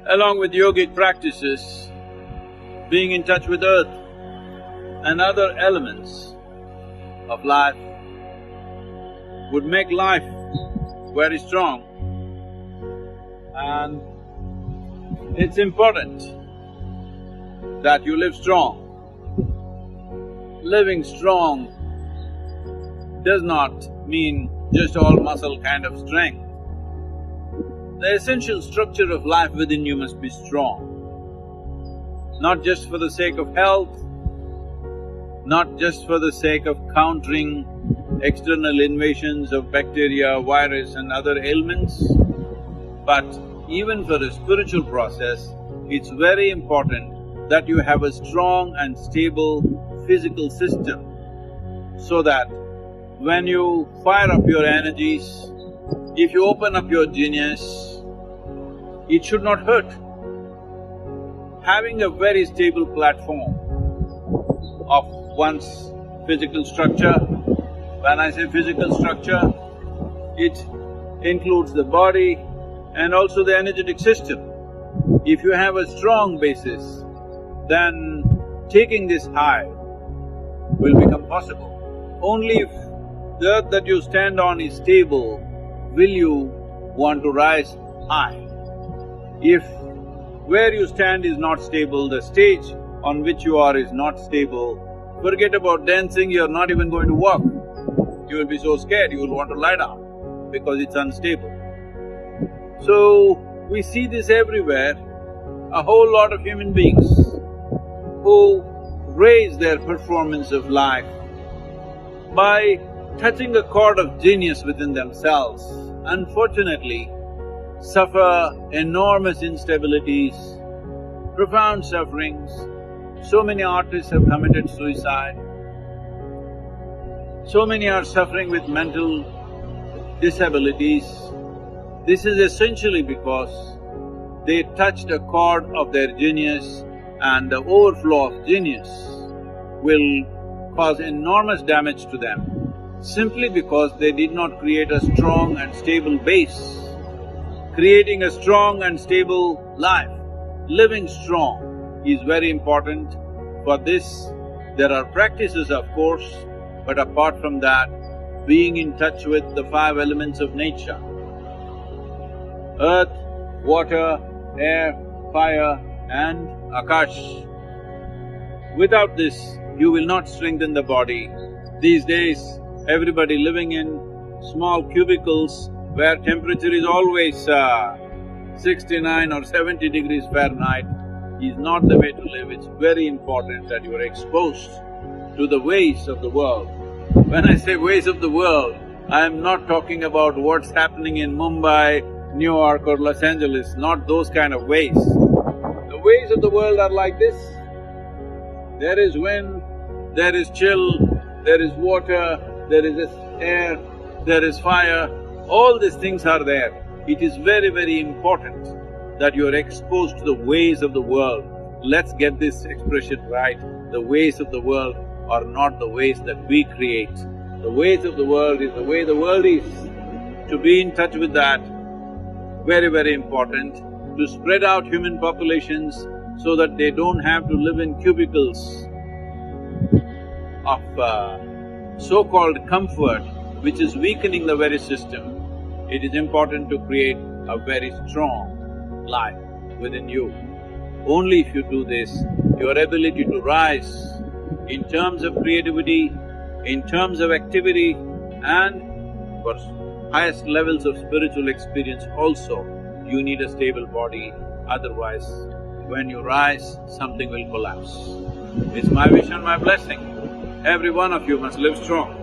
Along with yogic practices, being in touch with earth and other elements of life would make life very strong. And it's important that you live strong. Living strong does not mean just all muscle kind of strength. The essential structure of life within you must be strong. Not just for the sake of health, not just for the sake of countering external invasions of bacteria, virus and other ailments, but even for a spiritual process, it's very important that you have a strong and stable physical system so that when you fire up your energies, if you open up your genius, it should not hurt. Having a very stable platform of one's physical structure, when I say physical structure, it includes the body and also the energetic system. If you have a strong basis, then taking this high will become possible. Only if the earth that you stand on is stable, will you want to rise high. If where you stand is not stable, the stage on which you are is not stable, forget about dancing, you're not even going to walk. You will be so scared, you will want to lie down because it's unstable. So, we see this everywhere, a whole lot of human beings who raise their performance of life by touching a chord of genius within themselves, unfortunately suffer enormous instabilities, profound sufferings. So many artists have committed suicide, so many are suffering with mental disabilities. This is essentially because they touched a chord of their genius, and the overflow of genius will cause enormous damage to them simply because they did not create a strong and stable base. Creating a strong and stable life, living strong is very important. For this, there are practices of course, but apart from that, being in touch with the five elements of nature: earth, water, air, fire and akash. Without this, you will not strengthen the body. These days, everybody living in small cubicles where temperature is always 69 or 70 degrees Fahrenheit is not the way to live. It's very important that you are exposed to the ways of the world. When I say ways of the world, I am not talking about what's happening in Mumbai, New York or Los Angeles, not those kind of ways. The ways of the world are like this. There is wind, there is chill, there is water, there is air, there is fire, all these things are there. It is very, very important that you are exposed to the ways of the world. Let's get this expression right. The ways of the world are not the ways that we create. The ways of the world is the way the world is. To be in touch with that, very, very important. To spread out human populations so that they don't have to live in cubicles of so-called comfort, which is weakening the very system. It is important to create a very strong life within you. Only if you do this, your ability to rise in terms of creativity, in terms of activity and for highest levels of spiritual experience also, you need a stable body, otherwise when you rise, something will collapse. It's my wish and my blessing. Every one of you must live strong.